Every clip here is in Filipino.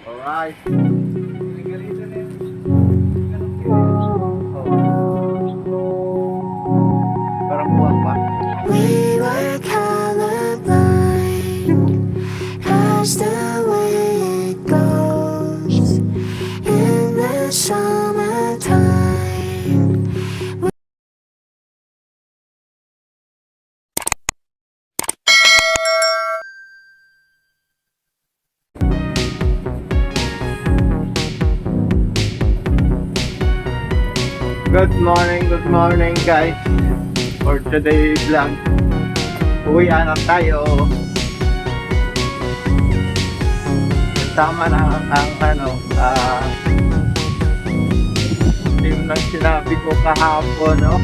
Alright. Parang buwang pa. We were colorblind, that's the way it goes in the summertime. Good morning guys. For today's vlog, uwian na tayo. Tama na ang yung nang sinabi ko kahapon, no?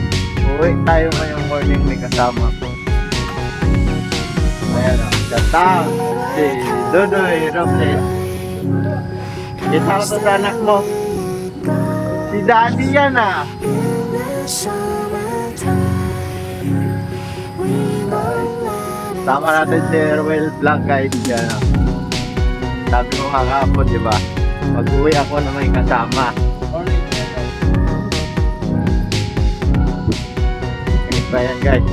Uwi tayo ngayong morning, may kasama ko. Ayan o, datang si Dodoy Robles. Kita ko sa anak mo. Si Daddy yan ah. Tama natin si Erwel Vlog guys yan ah. Sabi ko kahapon, di ba? Pag-uwi ako na may kasama. Ganito yan guys.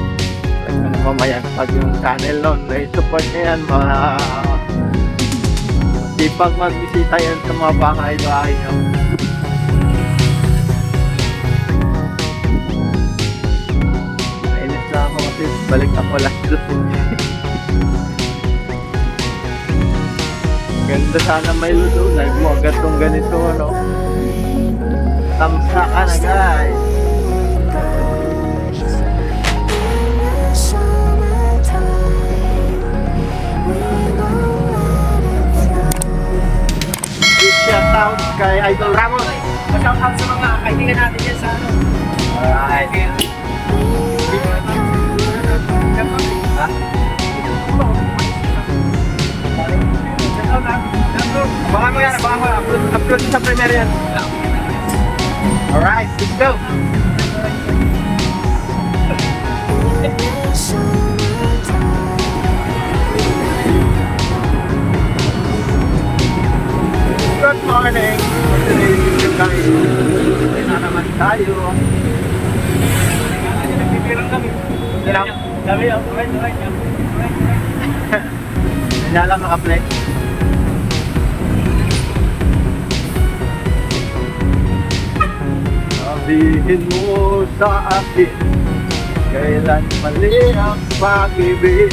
Mamaya pag yung channel nun, na-support nyo yan, sipag magbisita yan sa mga bahay-bahay nyo. Nainis na ako kasi balik ako last doon. Ganda sana may luto. Like mo agad tong ganito, ano. Tamsa ka na guys. Shout out kay Idol Ramos. Shout out sa mga kaibigan natin yan sa ano. Alright. Ha? Baka mo yan, baka mo. Upload sa premiere yan. Alright, let's go. Good morning. Today is guys. Uwi na naman tayo. Nagpipirang kami. Sino? Kami yung right. Hindi na lang naka-play. Sabihin mo sa akin, kailan mali ang pag-ibig.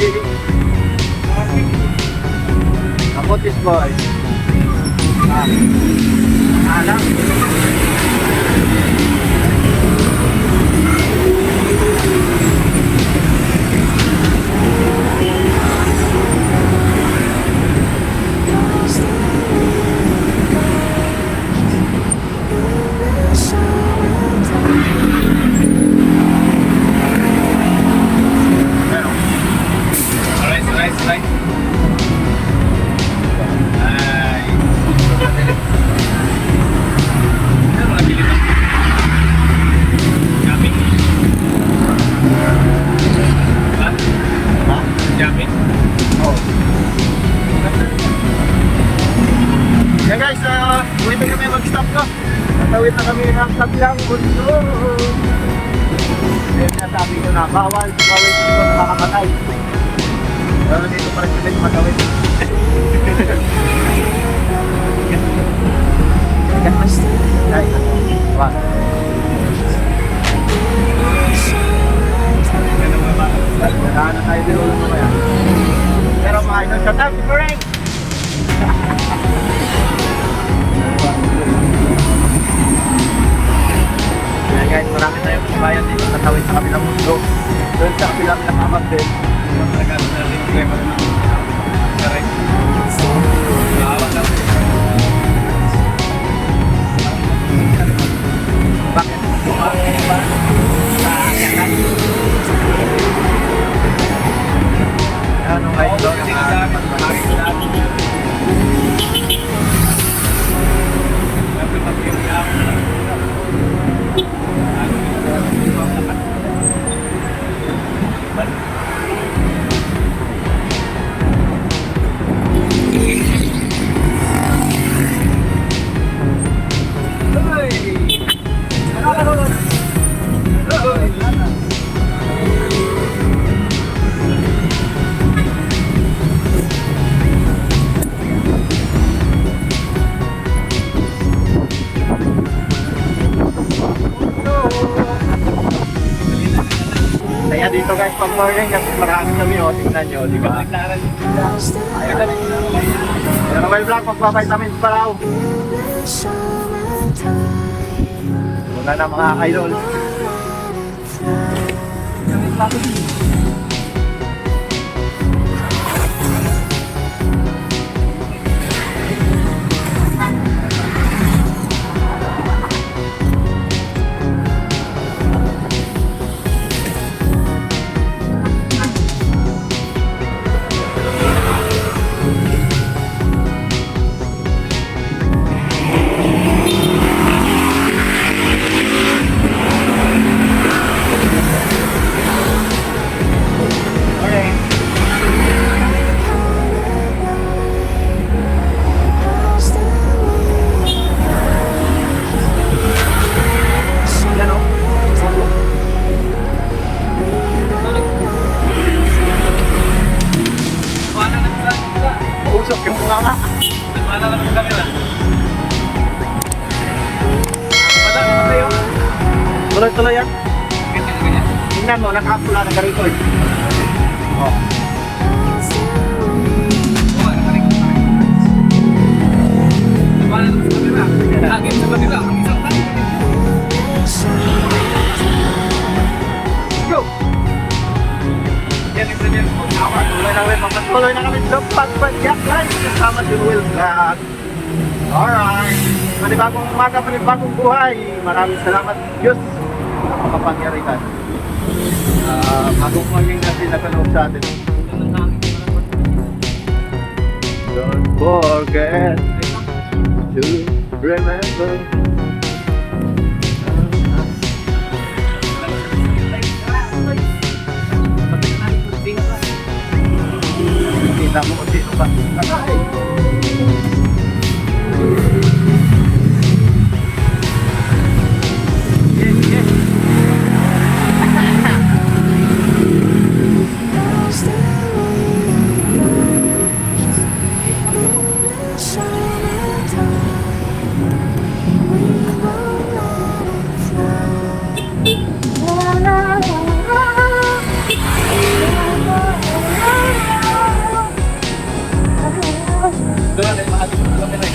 Ako this boy. Alam. Alright. Yeah guys, uwi na kami mag-stop ko. Natawid na kami ng kabilang mundo. Kaya sinasabi ko na bawal tumawid dito na makamatay. Pero dito pa rin kami tumatawid. Guys, wag. Nagkaan na tayo din ulit mamaya. Pero mga idol, shut up, Frank! Ayan guys, marami tayong kabayan dito sa tawid sa kabilang mundo. Doon sa kabilang nakakamag din. Matagal na rin kayo correct. Nakawag lang. Bakit? Ano guys, doon ang morning kasi marami kami o, tingnan nyo, di ba? Naglaran. lost the Ayan. Pero well vlog, magpavitamins pa raw. summertime. Wala na mga idol. Okay. Lost the Yan o. Wala na sa kanila. Usok yung mga nga. Wala na sa kanila. Wala na kayo. Tuloy-tuloy yan. Ganyan, ganyan. Tingnan mo, nakapula na garito eh. Oh. Wala na rin. Wala na sa kanila. Lagi sa kanila. Ang isang tayo. Go! Yan, yan, yan. Tuloy na kami, magpatuloy na kami sa pagpadyak line kasama si Will Vlog. Alright. Panibagong umaga, panibagong buhay. Maraming salamat Diyos sa makapangyarihan. Bagong morning natin nakaloob sa atin. Don't forget to remember. Kita mo kung sino ba. Ay! Yes, yes. lost the summertime. We won't let it flow. Doon, ay maating ko kami na.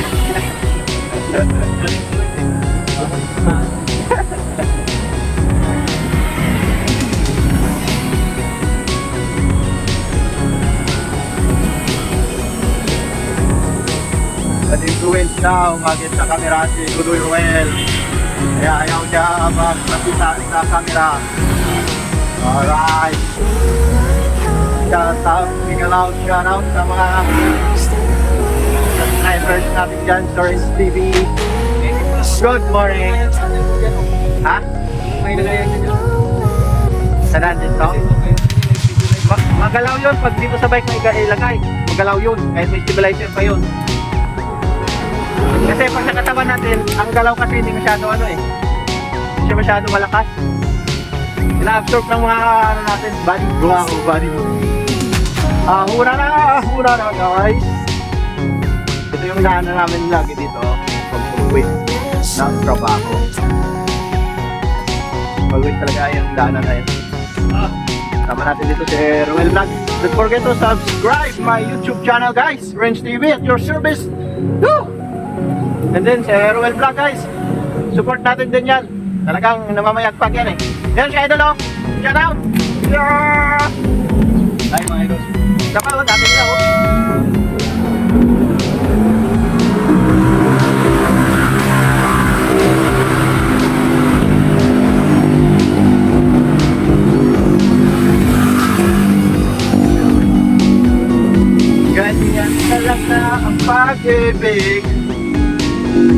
Na-influence na umagit sa camera si Kudoy Ruel. Kaya ayaw niya magpapita sa camera. Alright. Shout out, big aloud, shout out sa mga subscribers natin dyan, Torrance TV. Good morning. Ha? May nagayan niya dyan. Saan dito? Magalaw yun pag dito sa bike na ilagay. Magalaw yun, kahit may stabilizer pa yun. Kasi pag sa katawan natin, ang galaw kasi hindi masyado hindi siya masyado malakas. Ina-absorb ng mga natin, body. Gawa ko, body. Hura na guys. Ito yung daanan namin lagi dito. Pag-uwi ng trabaho. Pag-uwi talaga yung daanan na yun. Tama natin dito si Ruel Vlog. Don't forget to subscribe my YouTube channel guys. Range TV at your service. Woo! And then si Ruel Vlog guys. Support natin din yan. Talagang namamayagpag yan eh. Yan si Idol oh. Shout out! Yeah! Ay, mga idol. Dapat oh, dati nila oh. Ganyan lang na ang pag-ibig.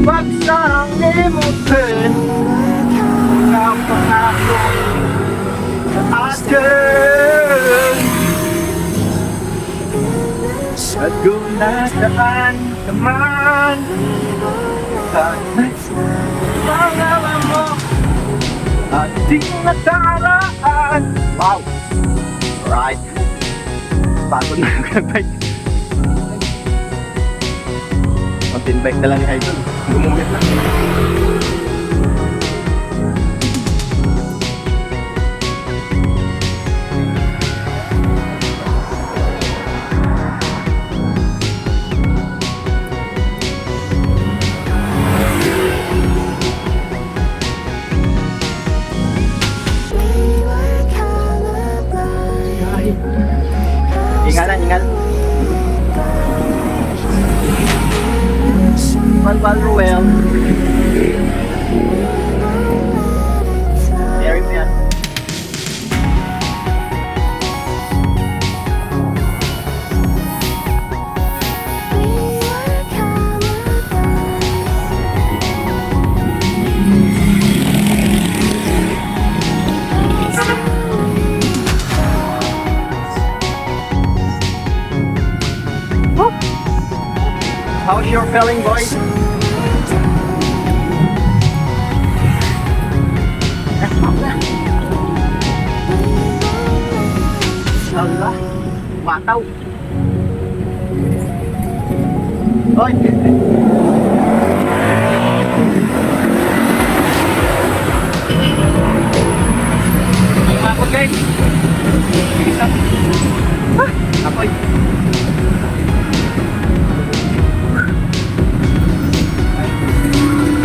Wag sanang limutin ang pangako sa atin. At kung nasaan ka man, kahit pangalan mo at di nadaraan. Wow! Alright. Pagod na yung bike. Mountain bike na lang ni Idol. Gumumit lang. Balbal Ruel. There him yan. How's your feeling, boys? Allah, bataw. Oy. Makot guys. Isa. Apoy.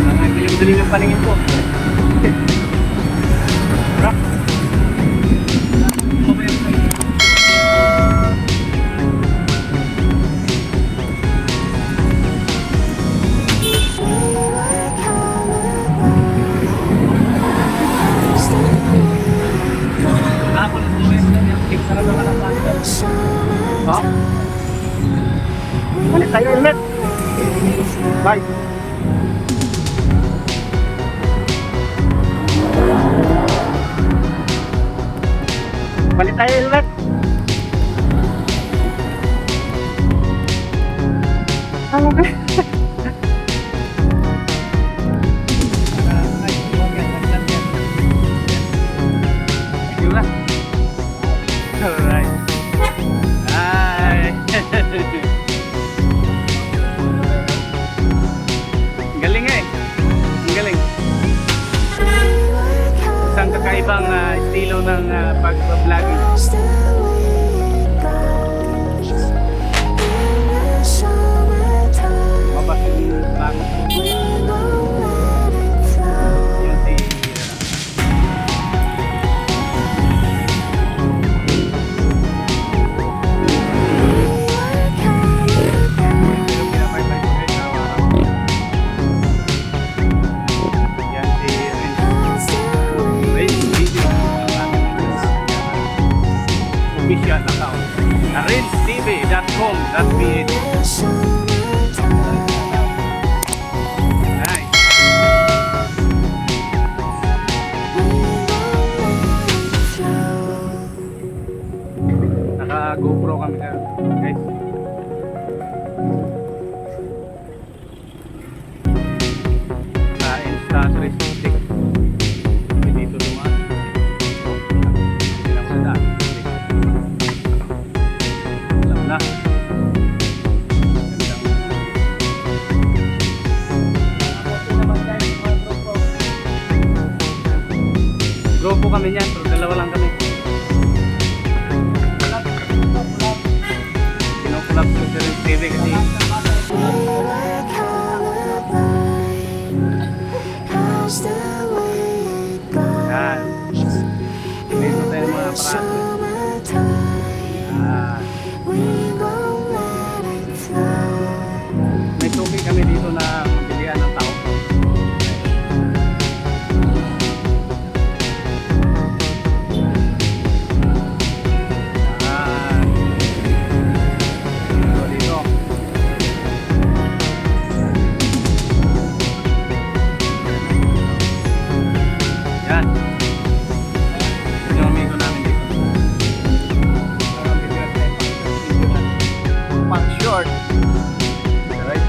Ang dilim-dilim ng paningin ko. Rock. Ako na po yung sarap naman ang pasta. Ha? Balik tayo ulit. Bye. Balik tayo ulit. Ano ba? Yun. Alright. Ay. Galing eh. Ang galing. Isang kakaibang estilo ng pag-vlogging. Mabas yung bago. Yun si... Yan si Renz TV. Official account. RenzTV.com.ph. Nice. Naka GoPro kami guys. Sa Insta360. Kami dito dumaan. Hindi lang sa daan. Alam na. Grupo kami niyan, pero dalawa lang kami. Kinukulap ko sa Renz TV kasi yan. Dito tayo ng mga parado. Yan. May suki kami dito na pambilihan ng tao. Yan. Dito. Yan. Yung amigo namin dito. Pang short. Alright.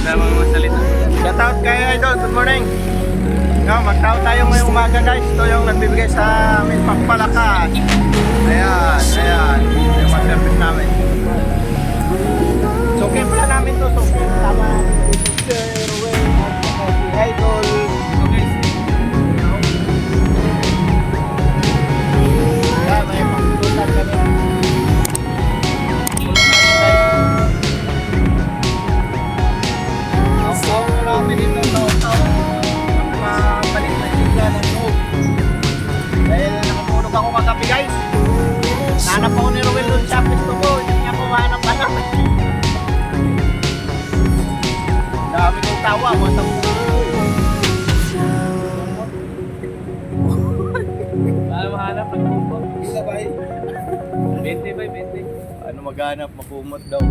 Dama mga salita. Shout out kay Idol. Good morning. No, mag-tao tayo ngayong umaga guys. Ito yung nagbibigay sa amin pagpalakas. Ayan, ayan. Ito yung mga service namin. So, okay pala namin to. So, okay. Tama namin si Sir Ruel at saka si Idol. Okay. Ayan, may pagpututan kami. Tao namin dito. Tao. Ang mapalit na sigla ng loob. Dahil nakapunog ako kagabi guys. Nanap ako ni Ruel doon sa pwesto ko. Yun nga dalawa, mga 10. Paano mahanap? Nagkumot. Isa ba? 20 ba? 20. Ano maghanap, makumot daw.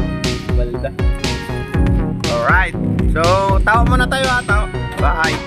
Balda. Alright. So, tao muna tayo ha, tao. Bye.